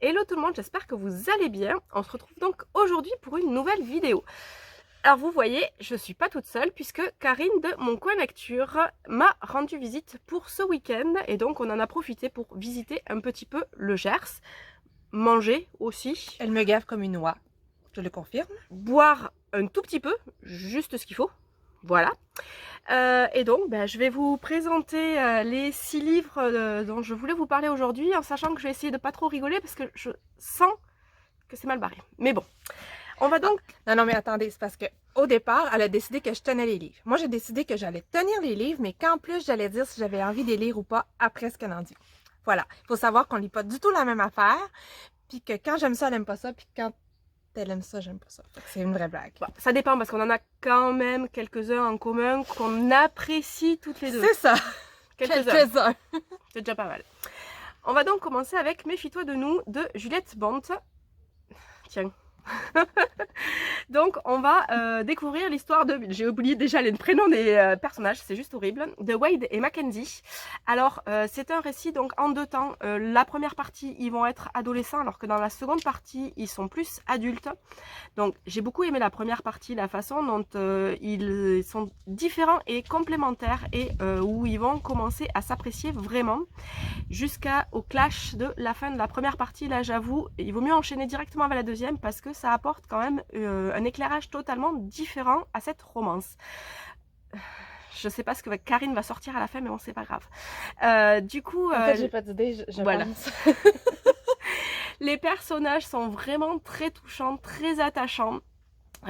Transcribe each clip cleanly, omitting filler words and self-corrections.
Hello tout le monde, j'espère que vous allez bien. On se retrouve donc aujourd'hui pour une nouvelle vidéo. Alors vous voyez, je suis pas toute seule puisque Karine de Mon Coin Lecture m'a rendu visite pour ce week-end et donc on en a profité pour visiter un petit peu le Gers, manger aussi. Elle me gave comme une oie, je le confirme. Boire un tout petit peu, juste ce qu'il faut. Voilà. Et donc, je vais vous présenter les 6 livres dont je voulais vous parler aujourd'hui, en sachant que je vais essayer de pas trop rigoler parce que je sens que c'est mal barré. Mais bon, on va donc... Non, mais attendez, c'est parce que au départ, elle a décidé que je tenais les livres. Moi, j'ai décidé que j'allais tenir les livres, mais qu'en plus, j'allais dire si j'avais envie de les lire ou pas après ce qu'elle en dit. Voilà. Il faut savoir qu'on lit pas du tout la même affaire, puis que quand j'aime ça, elle aime pas ça, puis quand elle aime ça, j'aime pas ça. C'est une vraie blague. Bon, ça dépend parce qu'on en a quand même quelques-uns en commun qu'on apprécie toutes les deux. C'est ça. Quelques-uns. C'est déjà pas mal. On va donc commencer avec Méfie-toi de nous de Juliette Bont. Tiens. Donc on va découvrir l'histoire de... J'ai oublié déjà les prénoms des personnages, c'est juste horrible. De Wade et Mackenzie. Alors c'est un récit donc en 2 temps. La première partie ils vont être adolescents alors que dans la seconde partie ils sont plus adultes. Donc j'ai beaucoup aimé la première partie, la façon dont ils sont différents et complémentaires et où ils vont commencer à s'apprécier vraiment jusqu'au clash de la fin de la première partie. Là j'avoue il vaut mieux enchaîner directement avec la deuxième parce que ça apporte quand même un éclairage totalement différent à cette romance. Je sais pas ce que Karine va sortir à la fin, mais bon, c'est pas grave. Du coup... En fait, j'ai pas d'idée, je voilà. pense. Les personnages sont vraiment très touchants, très attachants.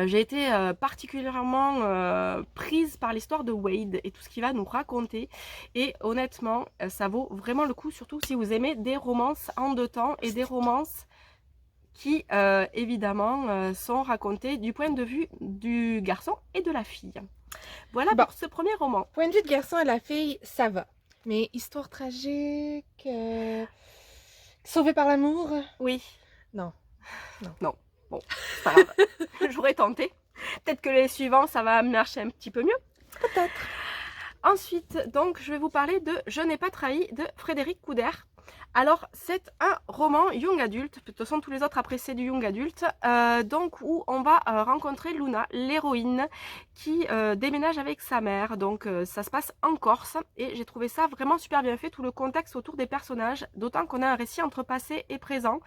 J'ai été particulièrement prise par l'histoire de Wade et tout ce qu'il va nous raconter. Et honnêtement, ça vaut vraiment le coup, surtout si vous aimez des romances en 2 temps et des romances qui évidemment sont racontées du point de vue du garçon et de la fille. Voilà pour ce premier roman. Point de vue de garçon et la fille, ça va. Mais histoire tragique, sauvée par l'amour? Oui. Non. Non. Bon, c'est pas grave. J'aurais tenté. Peut-être que les suivants, ça va marcher un petit peu mieux. Peut-être. Ensuite, donc, je vais vous parler de Je n'ai pas trahi de Frédéric Couder. Alors, c'est un roman young adulte, de toute façon tous les autres après c'est du young adulte, donc où on va rencontrer Luna, l'héroïne, qui déménage avec sa mère, donc ça se passe en Corse, et j'ai trouvé ça vraiment super bien fait, tout le contexte autour des personnages, d'autant qu'on a un récit entre passé et présent,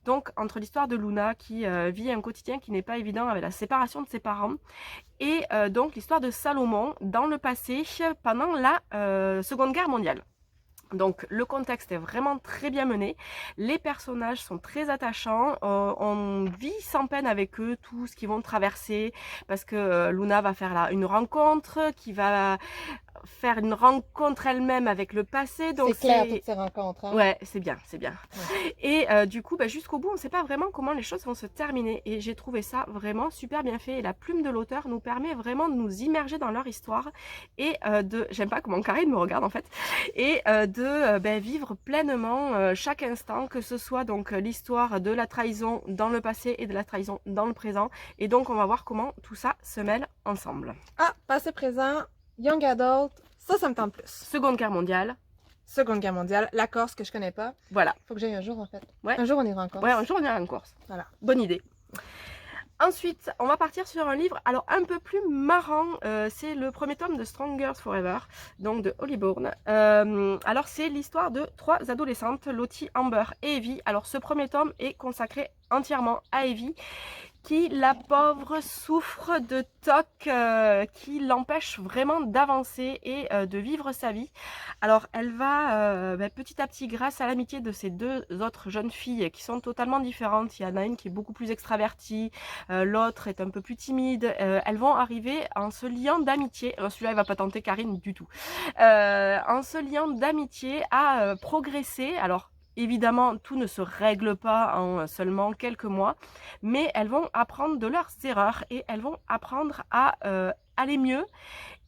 donc entre l'histoire de Luna qui vit un quotidien qui n'est pas évident avec la séparation de ses parents, et donc l'histoire de Salomon dans le passé pendant la Seconde Guerre mondiale. Donc le contexte est vraiment très bien mené, les personnages sont très attachants, on vit sans peine avec eux tout ce qu'ils vont traverser parce que Luna va faire une rencontre qui va faire une rencontre elle-même avec le passé. Donc c'est clair toutes ces rencontres. Hein? Ouais, c'est bien, c'est bien. Ouais. Et du coup, jusqu'au bout, on ne sait pas vraiment comment les choses vont se terminer. Et j'ai trouvé ça vraiment super bien fait. Et la plume de l'auteur nous permet vraiment de nous immerger dans leur histoire et j'aime pas comment Karine me regarde en fait, et de vivre pleinement chaque instant, que ce soit donc l'histoire de la trahison dans le passé et de la trahison dans le présent. Et donc, on va voir comment tout ça se mêle ensemble. Ah, passé, présent, young adult, ça me tente plus. Seconde Guerre mondiale. Seconde Guerre mondiale, la Corse que je connais pas. Voilà. Faut que j'aille un jour en fait. Ouais. Un jour on ira en Corse. Ouais, un jour on ira en Corse. Voilà. Bonne idée. Ensuite, on va partir sur un livre, alors un peu plus marrant, c'est le premier tome de Stronger Forever, donc de Holly Bourne. Alors c'est l'histoire de 3 adolescentes, Lottie, Amber et Evie. Alors ce premier tome est consacré entièrement à Evie, qui, la pauvre, souffre de TOC qui l'empêche vraiment d'avancer et de vivre sa vie. Alors elle va petit à petit, grâce à l'amitié de ces 2 autres jeunes filles qui sont totalement différentes, il y en a une qui est beaucoup plus extravertie, l'autre est un peu plus timide, elles vont arriver en se liant d'amitié, celui-là il va pas tenter Karine du tout, en se liant d'amitié à progresser. Alors évidemment, tout ne se règle pas en seulement quelques mois, mais elles vont apprendre de leurs erreurs et elles vont apprendre à aller mieux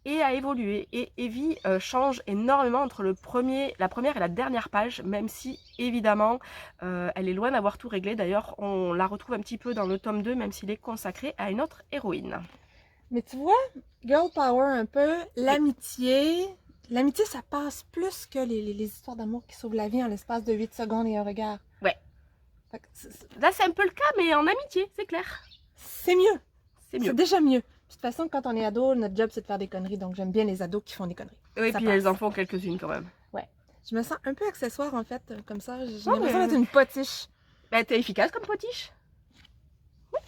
et à évoluer. Et Evie change énormément entre la première et la dernière page, même si évidemment elle est loin d'avoir tout réglé. D'ailleurs, on la retrouve un petit peu dans le tome 2, même s'il est consacré à une autre héroïne. Mais tu vois, girl power un peu, l'amitié... L'amitié, ça passe plus que les histoires d'amour qui sauvent la vie en l'espace de 8 secondes et un regard. Ouais. Fait que Là, c'est un peu le cas, mais en amitié, c'est clair. c'est mieux. C'est C'est mieux. déjà mieux. De toute façon, quand on est ado, notre job, c'est de faire des conneries. Donc, j'aime bien les ados qui font des conneries. Oui, Ça puis passe. elles en font quelques-unes quand même. Ouais. Je me sens un peu accessoire, en fait, comme ça. J'ai Non, l'impression mais- d'être une potiche. Ben, t'es efficace comme potiche. Oui.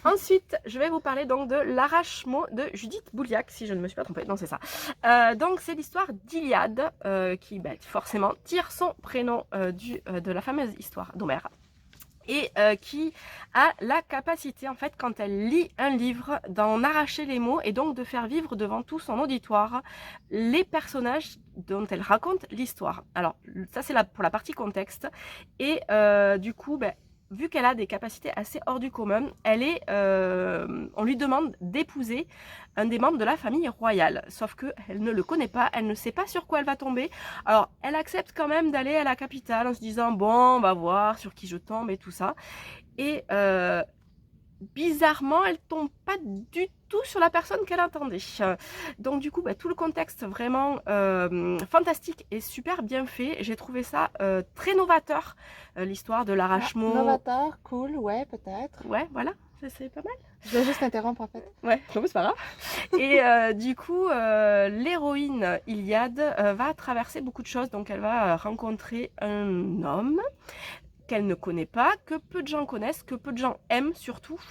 Ensuite, je vais vous parler donc de l'arrache-mot de Judith Bouliac, si je ne me suis pas trompée. Non, c'est ça. Donc, c'est l'histoire d'Iliade, qui forcément tire son prénom de la fameuse histoire d'Homère. Et qui a la capacité, en fait, quand elle lit un livre, d'en arracher les mots et donc de faire vivre devant tout son auditoire les personnages dont elle raconte l'histoire. Alors, ça, c'est pour la partie contexte. Et du coup, vu qu'elle a des capacités assez hors du commun, on lui demande d'épouser un des membres de la famille royale. Sauf qu'elle ne le connaît pas, elle ne sait pas sur quoi elle va tomber. Alors, elle accepte quand même d'aller à la capitale en se disant, bon, on va voir sur qui je tombe et tout ça. Et bizarrement, elle tombe pas du tout sur la personne qu'elle attendait. Donc du coup, tout le contexte vraiment fantastique et super bien fait. J'ai trouvé ça très novateur, l'histoire de l'arrache-mot. Novateur, cool, ouais, peut-être. Ouais, voilà, c'est pas mal. Je vais juste interrompre, en fait. Ouais, non mais c'est pas grave. Et du coup, l'héroïne Iliade va traverser beaucoup de choses. Donc elle va rencontrer un homme qu'elle ne connaît pas, que peu de gens connaissent, que peu de gens aiment surtout.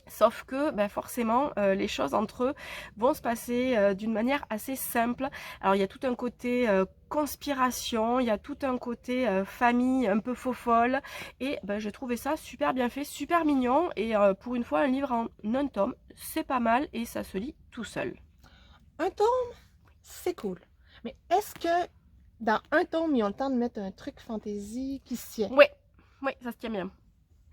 Sauf que forcément, les choses entre eux vont se passer d'une manière assez simple. Alors il y a tout un côté conspiration, il y a tout un côté famille un peu faux-folle. Et j'ai trouvé ça super bien fait, super mignon. Et pour une fois, un livre en un tome, c'est pas mal et ça se lit tout seul. Un tome, c'est cool. Mais est-ce que dans un tome, ils ont le temps de mettre un truc fantasy qui s'y est? Oui, ça se tient bien.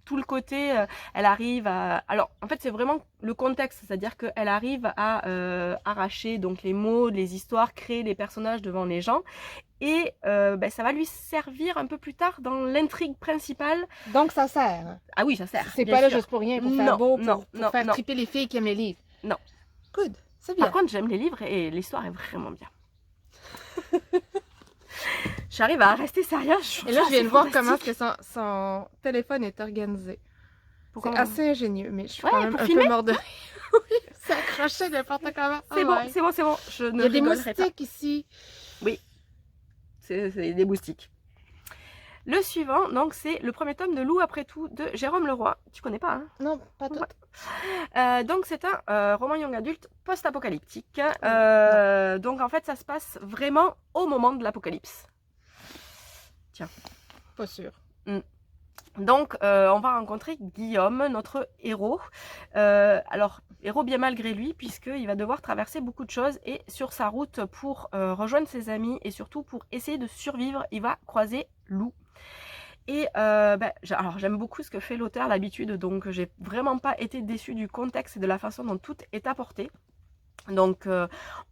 Tout le côté, elle arrive à... Alors, en fait, c'est vraiment le contexte, c'est-à-dire qu'elle arrive à arracher donc les mots, les histoires, créer les personnages devant les gens. Et ça va lui servir un peu plus tard dans l'intrigue principale. Donc, ça sert. Ah oui, ça sert. C'est bien pas là sûr. juste pour rien, pour Non, faire beau, non, pour faire triper les filles qui aiment les livres. Non. Good, c'est bien. Par contre, j'aime les livres et l'histoire est vraiment bien. J'arrive à rester sérieuse. Et là, je viens de voir comment que son téléphone est organisé. Pourquoi C'est assez ingénieux, mais je suis Ouais, quand même pour un filmer? peu mort de rire. Oui, c'est accroché n'importe comment. C'est Ah bon, ouais. c'est bon, c'est bon. Je ne Il y a des rigolerai pas. moustiques ici. Oui, c'est des moustiques. Le suivant, donc, c'est le premier tome de Loup après tout de Jérôme Leroy. Tu connais pas, hein? Non, pas tout. Donc, c'est un roman young adulte post-apocalyptique. Donc, en fait, ça se passe vraiment au moment de l'apocalypse. Tiens. Pas sûr. Donc, on va rencontrer Guillaume, notre héros. Alors, héros bien malgré lui, puisqu'il va devoir traverser beaucoup de choses. Et sur sa route pour rejoindre ses amis et surtout pour essayer de survivre, il va croiser Lou. Et alors j'aime beaucoup ce que fait l'auteur d'habitude, donc j'ai vraiment pas été déçue du contexte et de la façon dont tout est apporté. Donc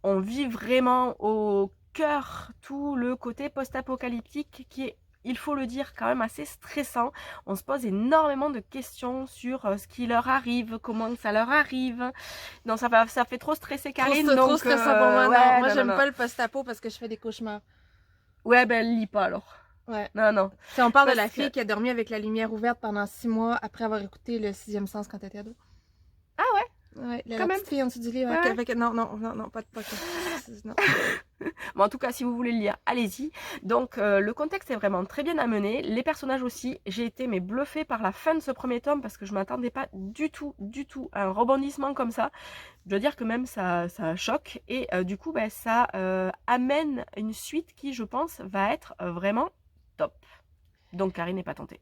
on vit vraiment au cœur tout le côté post-apocalyptique qui est, il faut le dire, quand même assez stressant. On se pose énormément de questions sur ce qui leur arrive, comment ça leur arrive. Non, ça fait trop stresser Karine. Trop stressant pour moi. ouais, non, moi, j'aime non. pas le post-apo parce que je fais des cauchemars. Ouais, lis pas alors. Ouais. Non. Si on parle de Parce la fille qui a dormi avec la lumière ouverte pendant 6 mois après avoir écouté le 6e sens quand elle était ado. Ah ouais? Ouais, la Quand même. petite fille en dessous du lit. Ouais. Non, pas non. Bon, en tout cas, si vous voulez le lire, allez-y. Donc, le contexte est vraiment très bien amené. Les personnages aussi. J'ai été bluffée par la fin de ce premier tome parce que je m'attendais pas du tout à un rebondissement comme ça. Je dois dire que même ça choque. Et du coup, ça amène une suite qui, je pense, va être vraiment top. Donc, Karine n'est pas tentée.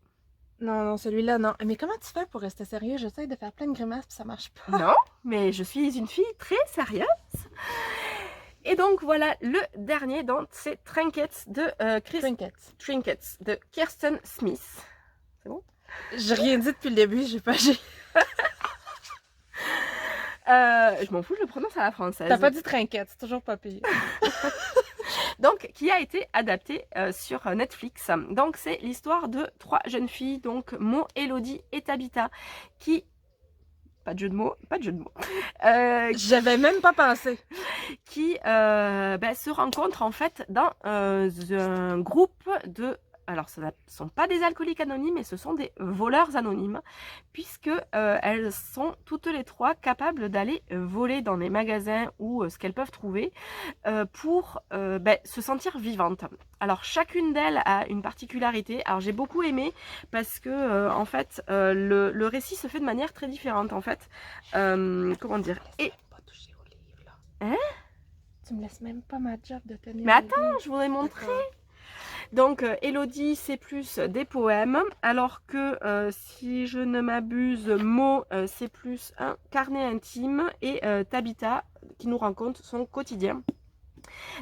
Non, celui-là, non. Mais comment tu fais pour rester sérieux? J'essaie de faire plein de grimaces puis ça marche pas. Non, mais je suis une fille très sérieuse. Et donc voilà le dernier, donc c'est Trinkets de Trinkets de Kirsten Smith. C'est bon? J'ai rien dit depuis le début, j'ai pas. Je m'en fous, je le prononce à la française. T'as pas dit Trinkets, c'est toujours pas pire. Donc, qui a été adapté sur Netflix. Donc, c'est l'histoire de 3 jeunes filles, donc Mo, Elodie et Tabitha, qui... Pas de jeu de mots. J'avais même pas pensé. Qui se rencontrent en fait dans un groupe de alors ce ne sont pas des alcooliques anonymes, mais ce sont des voleurs anonymes, puisque elles sont toutes les trois capables d'aller voler dans les magasins ou ce qu'elles peuvent trouver pour se sentir vivantes. Alors chacune d'elles a une particularité. Alors j'ai beaucoup aimé parce que en fait le récit se fait de manière très différente en fait. Comment dire? Et Pas toucher au livre, là. hein? Tu me laisses même pas ma job de tenir. Mais attends, je voudrais montrer. Donc Elodie c'est plus des poèmes, alors que si je ne m'abuse, Mo c'est plus un carnet intime, et Tabitha qui nous raconte son quotidien.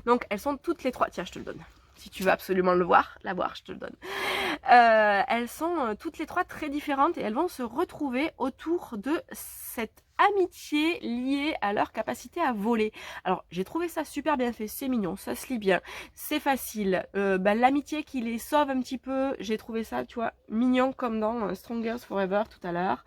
Donc elles sont toutes les trois, tiens je te le donne, si tu veux absolument le voir, je te le donne. Elles sont toutes les trois très différentes et elles vont se retrouver autour de cette amitié liée à leur capacité à voler. Alors j'ai trouvé ça super bien fait, c'est mignon, ça se lit bien, c'est facile. L'amitié qui les sauve un petit peu, j'ai trouvé ça, tu vois, mignon comme dans Stronger Forever tout à l'heure.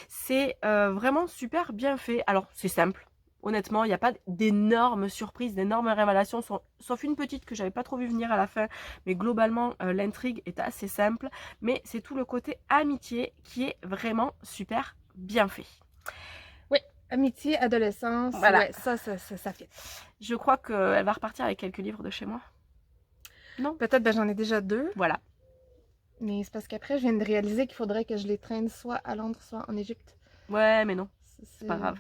C'est vraiment super bien fait. Alors c'est simple. Honnêtement, il n'y a pas d'énormes surprises, d'énormes révélations, sauf une petite que j'avais pas trop vu venir à la fin. Mais globalement, l'intrigue est assez simple. Mais c'est tout le côté amitié qui est vraiment super bien fait. Oui, amitié, adolescence, Voilà. ouais, ça fit. Je crois qu'elle va repartir avec quelques livres de chez moi. Non? Peut-être, j'en ai déjà 2. Voilà. Mais c'est parce qu'après, je viens de réaliser qu'il faudrait que je les traîne soit à Londres, soit en Égypte. Ouais, mais non, c'est pas grave.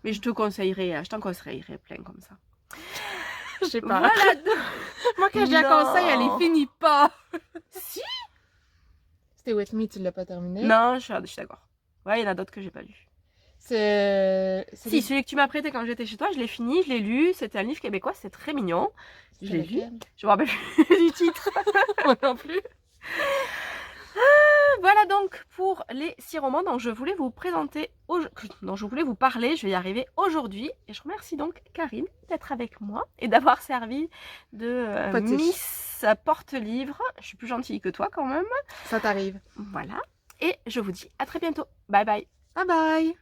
Mais je t'en conseillerais plein comme ça. J'ai peur. Voilà. Moi, quand je la conseille, elle est finie pas. Si. Stay With Me, tu l'as pas terminé? Non, je suis d'accord. Ouais, il y en a d'autres que j'ai pas lus. Si, celui que tu m'as prêté quand j'étais chez toi, je l'ai fini, je l'ai lu. C'était un livre québécois, c'est très mignon. Je l'ai lu. Je me rappelle plus du titre. Moi non plus. Voilà donc pour les 6 romans dont je voulais vous présenter, dont je voulais vous parler. Je vais y arriver aujourd'hui. Et je remercie donc Karine d'être avec moi et d'avoir servi de Miss Porte-Livre. Je suis plus gentille que toi quand même. Ça t'arrive. Voilà. Et je vous dis à très bientôt. Bye bye. Bye bye.